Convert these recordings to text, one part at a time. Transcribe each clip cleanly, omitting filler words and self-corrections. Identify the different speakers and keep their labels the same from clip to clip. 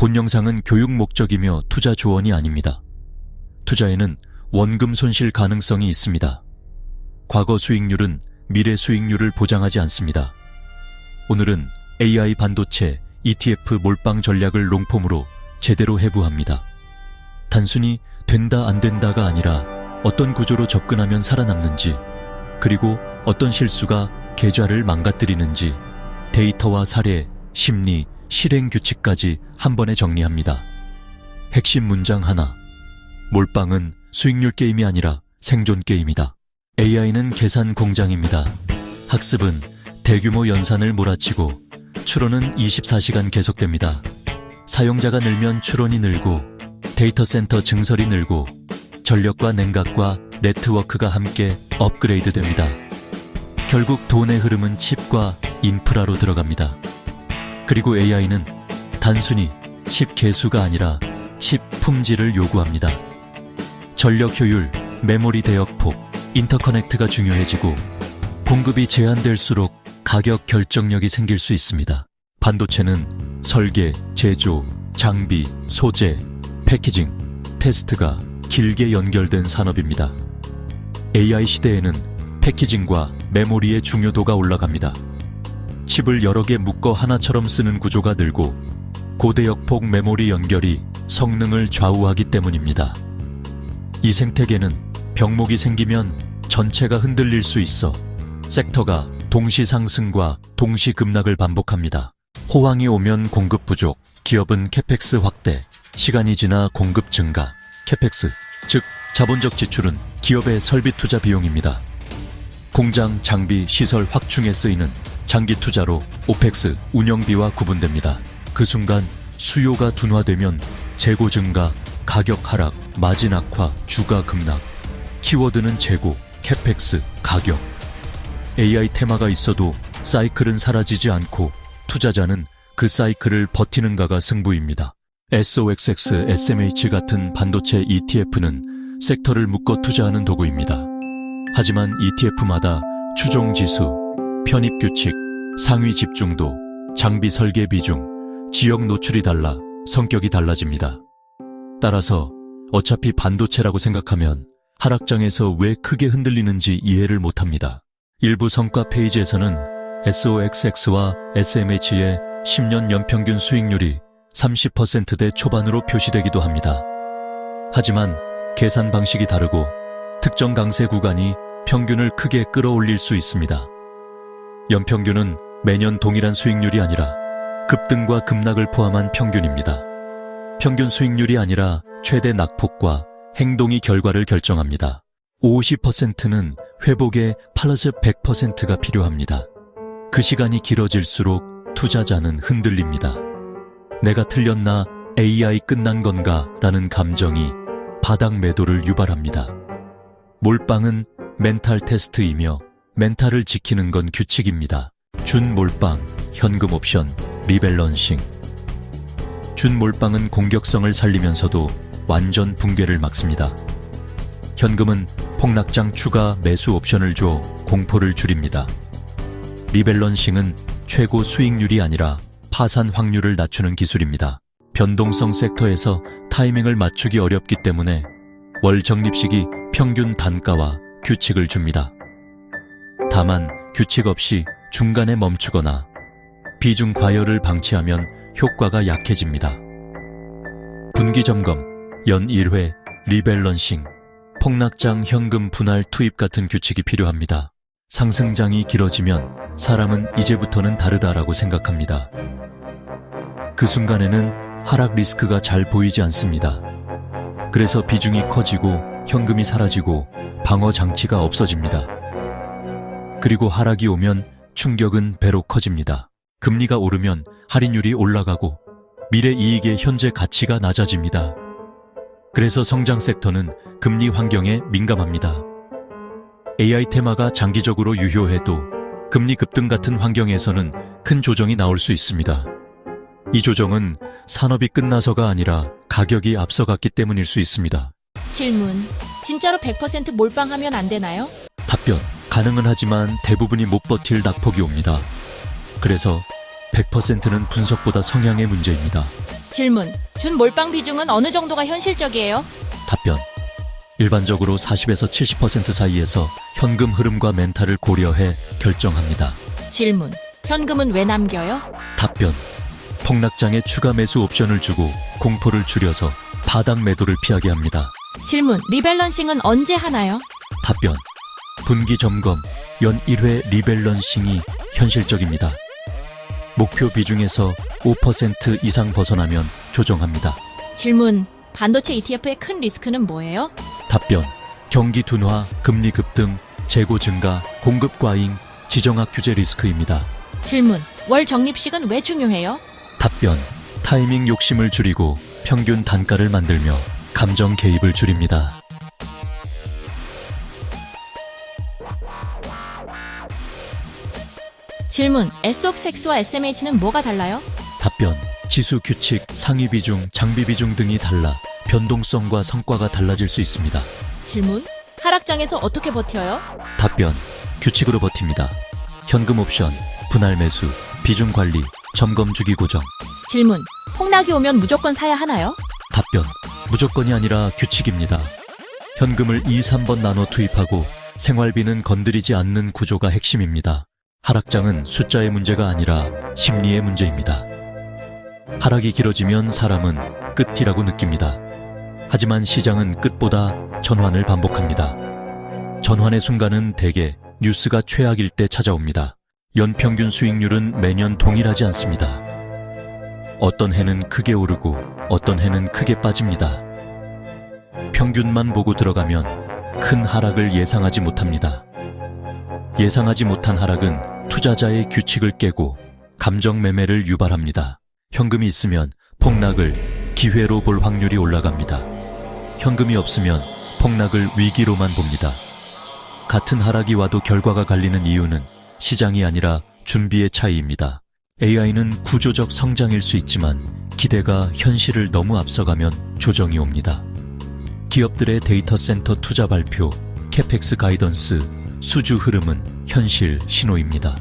Speaker 1: 본 영상은 교육 목적이며 투자 조언이 아닙니다. 투자에는 원금 손실 가능성이 있습니다. 과거 수익률은 미래 수익률을 보장하지 않습니다. 오늘은 AI 반도체 ETF 몰빵 전략을 롱폼으로 제대로 해부합니다. 단순히 된다 안 된다가 아니라 어떤 구조로 접근하면 살아남는지, 그리고 어떤 실수가 계좌를 망가뜨리는지 데이터와 사례, 심리, 실행 규칙까지 한 번에 정리합니다. 핵심 문장 하나. 몰빵은 수익률 게임이 아니라 생존 게임이다. AI는 계산 공장입니다. 학습은 대규모 연산을 몰아치고 추론은 24시간 계속됩니다. 사용자가 늘면 추론이 늘고 데이터 센터 증설이 늘고 전력과 냉각과 네트워크가 함께 업그레이드 됩니다. 결국 돈의 흐름은 칩과 인프라로 들어갑니다. 그리고 AI는 단순히 칩 개수가 아니라 칩 품질을 요구합니다. 전력 효율, 메모리 대역폭, 인터커넥트가 중요해지고 공급이 제한될수록 가격 결정력이 생길 수 있습니다. 반도체는 설계, 제조, 장비, 소재, 패키징, 테스트가 길게 연결된 산업입니다. AI 시대에는 패키징과 메모리의 중요도가 올라갑니다. 칩을 여러 개 묶어 하나처럼 쓰는 구조가 늘고 고대역폭 메모리 연결이 성능을 좌우하기 때문입니다. 이 생태계는 병목이 생기면 전체가 흔들릴 수 있어 섹터가 동시 상승과 동시 급락을 반복합니다. 호황이 오면 공급 부족, 기업은 캐펙스 확대, 시간이 지나 공급 증가, 캐펙스, 즉 자본적 지출은 기업의 설비 투자 비용입니다. 공장, 장비, 시설 확충에 쓰이는 장기 투자로 오펙스, 운영비와 구분됩니다. 그 순간 수요가 둔화되면 재고 증가, 가격 하락, 마진 악화, 주가 급락. 키워드는 재고, 캐펙스, 가격. AI 테마가 있어도 사이클은 사라지지 않고 투자자는 그 사이클을 버티는가가 승부입니다. SOXX, SMH 같은 반도체 ETF는 섹터를 묶어 투자하는 도구입니다. 하지만 ETF마다 추종 지수, 편입 규칙, 상위 집중도, 장비 설계 비중, 지역 노출이 달라 성격이 달라집니다. 따라서 어차피 반도체라고 생각하면 하락장에서 왜 크게 흔들리는지 이해를 못합니다. 일부 성과 페이지에서는 SOXX와 SMH의 10년 연평균 수익률이 30%대 초반으로 표시되기도 합니다. 하지만 계산 방식이 다르고 특정 강세 구간이 평균을 크게 끌어올릴 수 있습니다. 연평균은 매년 동일한 수익률이 아니라 급등과 급락을 포함한 평균입니다. 평균 수익률이 아니라 최대 낙폭과 행동이 결과를 결정합니다. 50%는 회복에 플러스 100%가 필요합니다. 그 시간이 길어질수록 투자자는 흔들립니다. 내가 틀렸나, AI 끝난 건가 라는 감정이 바닥 매도를 유발합니다. 몰빵은 멘탈 테스트이며 멘탈을 지키는 건 규칙입니다. 준몰빵, 현금 옵션, 리밸런싱. 준몰빵은 공격성을 살리면서도 완전 붕괴를 막습니다. 현금은 폭락장 추가 매수 옵션을 줘 공포를 줄입니다. 리밸런싱은 최고 수익률이 아니라 파산 확률을 낮추는 기술입니다. 변동성 섹터에서 타이밍을 맞추기 어렵기 때문에 월 적립식이 평균 단가와 규칙을 줍니다. 다만 규칙 없이 중간에 멈추거나 비중 과열을 방치하면 효과가 약해집니다. 분기점검, 연 1회, 리밸런싱, 폭락장 현금 분할 투입 같은 규칙이 필요합니다. 상승장이 길어지면 사람은 이제부터는 다르다라고 생각합니다. 그 순간에는 하락 리스크가 잘 보이지 않습니다. 그래서 비중이 커지고 현금이 사라지고 방어 장치가 없어집니다. 그리고 하락이 오면 충격은 배로 커집니다. 금리가 오르면 할인율이 올라가고 미래 이익의 현재 가치가 낮아집니다. 그래서 성장 섹터는 금리 환경에 민감합니다. AI 테마가 장기적으로 유효해도 금리 급등 같은 환경에서는 큰 조정이 나올 수 있습니다. 이 조정은 산업이 끝나서가 아니라 가격이 앞서갔기 때문일 수 있습니다.
Speaker 2: 질문. 진짜로 100% 몰빵하면 안 되나요?
Speaker 1: 답변. 가능은 하지만 대부분이 못 버틸 낙폭이 옵니다. 그래서 100%는 분석보다 성향의 문제입니다.
Speaker 2: 질문. 준 몰빵 비중은 어느 정도가 현실적이에요?
Speaker 1: 답변. 일반적으로 40에서 70% 사이에서 현금 흐름과 멘탈을 고려해 결정합니다.
Speaker 2: 질문. 현금은 왜 남겨요?
Speaker 1: 답변. 폭락장에 추가 매수 옵션을 주고 공포를 줄여서 바닥 매도를 피하게 합니다.
Speaker 2: 질문. 리밸런싱은 언제 하나요?
Speaker 1: 답변. 분기 점검, 연 1회 리밸런싱이 현실적입니다. 목표 비중에서 5% 이상 벗어나면 조정합니다.
Speaker 2: 질문. 반도체 ETF의 큰 리스크는 뭐예요?
Speaker 1: 답변. 경기 둔화, 금리 급등, 재고 증가, 공급 과잉, 지정학 규제 리스크입니다.
Speaker 2: 질문. 월 적립식은 왜 중요해요?
Speaker 1: 답변. 타이밍 욕심을 줄이고 평균 단가를 만들며 감정 개입을 줄입니다.
Speaker 2: 질문. 에스옥섹스와 SMH는 뭐가 달라요?
Speaker 1: 답변. 지수 규칙, 상위 비중, 장비 비중 등이 달라 변동성과 성과가 달라질 수 있습니다.
Speaker 2: 질문. 하락장에서 어떻게 버텨요?
Speaker 1: 답변. 규칙으로 버팁니다. 현금 옵션, 분할 매수, 비중 관리, 점검 주기 고정.
Speaker 2: 질문. 폭락이 오면 무조건 사야 하나요?
Speaker 1: 답변. 무조건이 아니라 규칙입니다. 현금을 2, 3번 나눠 투입하고 생활비는 건드리지 않는 구조가 핵심입니다. 하락장은 숫자의 문제가 아니라 심리의 문제입니다. 하락이 길어지면 사람은 끝이라고 느낍니다. 하지만 시장은 끝보다 전환을 반복합니다. 전환의 순간은 대개 뉴스가 최악일 때 찾아옵니다. 연평균 수익률은 매년 동일하지 않습니다. 어떤 해는 크게 오르고 어떤 해는 크게 빠집니다. 평균만 보고 들어가면 큰 하락을 예상하지 못합니다. 예상하지 못한 하락은 투자자의 규칙을 깨고 감정 매매를 유발합니다. 현금이 있으면 폭락을 기회로 볼 확률이 올라갑니다. 현금이 없으면 폭락을 위기로만 봅니다. 같은 하락이 와도 결과가 갈리는 이유는 시장이 아니라 준비의 차이입니다. AI는 구조적 성장일 수 있지만 기대가 현실을 너무 앞서가면 조정이 옵니다. 기업들의 데이터 센터 투자 발표, 캐펙스 가이던스, 수주 흐름은 현실 신호입니다.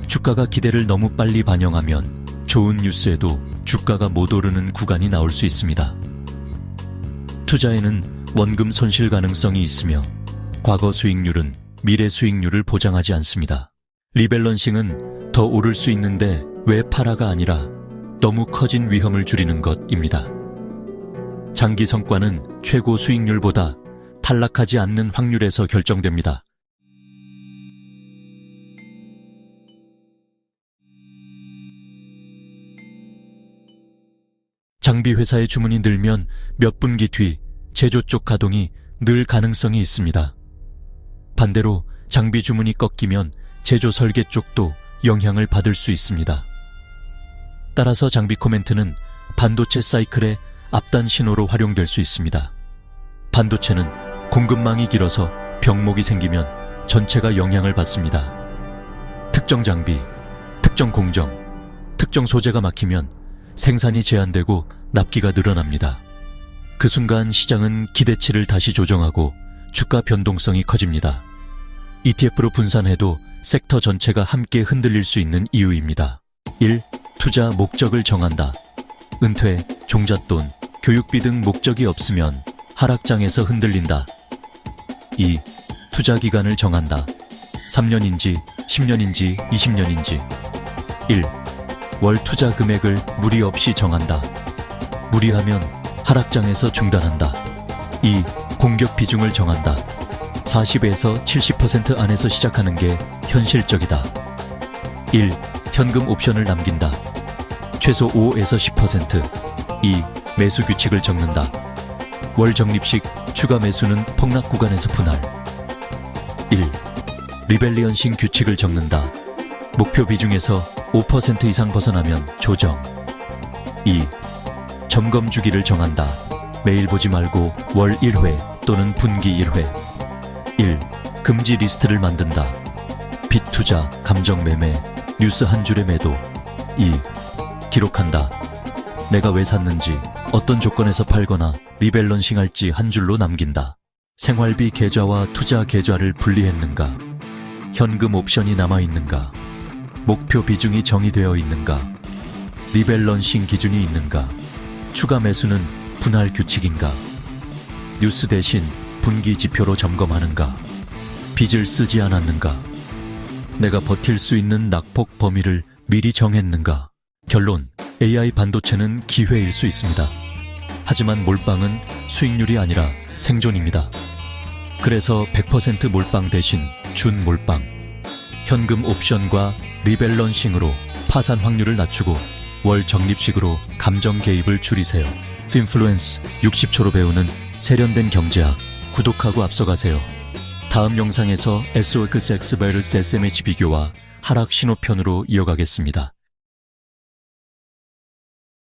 Speaker 1: 주가가 기대를 너무 빨리 반영하면 좋은 뉴스에도 주가가 못 오르는 구간이 나올 수 있습니다. 투자에는 원금 손실 가능성이 있으며 과거 수익률은 미래 수익률을 보장하지 않습니다. 리밸런싱은 더 오를 수 있는데 왜 팔아가 아니라 너무 커진 위험을 줄이는 것입니다. 장기 성과는 최고 수익률보다 탈락하지 않는 확률에서 결정됩니다. 장비 회사의 주문이 늘면 몇 분기 뒤 제조 쪽 가동이 늘 가능성이 있습니다. 반대로 장비 주문이 꺾이면 제조 설계 쪽도 영향을 받을 수 있습니다. 따라서 장비 코멘트는 반도체 사이클의 앞단 신호로 활용될 수 있습니다. 반도체는 공급망이 길어서 병목이 생기면 전체가 영향을 받습니다. 특정 장비, 특정 공정, 특정 소재가 막히면 생산이 제한되고 납기가 늘어납니다. 그 순간 시장은 기대치를 다시 조정하고 주가 변동성이 커집니다. ETF로 분산해도 섹터 전체가 함께 흔들릴 수 있는 이유입니다. 1. 투자 목적을 정한다. 은퇴, 종잣돈, 교육비 등 목적이 없으면 하락장에서 흔들린다. 2. 투자 기간을 정한다. 3년인지 10년인지 20년인지. 1. 월 투자 금액을 무리 없이 정한다. 무리하면 하락장에서 중단한다. 2. 공격 비중을 정한다. 40에서 70% 안에서 시작하는 게 현실적이다. 1. 현금 옵션을 남긴다. 최소 5에서 10%. 2. 매수 규칙을 적는다. 월 적립식 추가 매수는 폭락 구간에서 분할. 1. 리밸런싱 규칙을 적는다. 목표 비중에서 5% 이상 벗어나면 조정. 2. 점검 주기를 정한다. 매일 보지 말고 월 1회 또는 분기 1회. 1. 금지 리스트를 만든다. 빚 투자, 감정 매매, 뉴스 한 줄의 매도. 2. 기록한다. 내가 왜 샀는지, 어떤 조건에서 팔거나 리밸런싱 할지 한 줄로 남긴다. 생활비 계좌와 투자 계좌를 분리했는가? 현금 옵션이 남아있는가? 목표 비중이 정의되어 있는가? 리밸런싱 기준이 있는가? 추가 매수는 분할 규칙인가? 뉴스 대신 분기 지표로 점검하는가? 빚을 쓰지 않았는가? 내가 버틸 수 있는 낙폭 범위를 미리 정했는가? 결론, AI 반도체는 기회일 수 있습니다. 하지만 몰빵은 수익률이 아니라 생존입니다. 그래서 100% 몰빵 대신 준 몰빵, 현금 옵션과 리밸런싱으로 파산 확률을 낮추고 월 적립식으로 감정 개입을 줄이세요. 핀플루언스 60초로 배우는 세련된 경제학, 구독하고 앞서가세요. 다음 영상에서 SOX X vs SMH 비교와 하락 신호편으로 이어가겠습니다.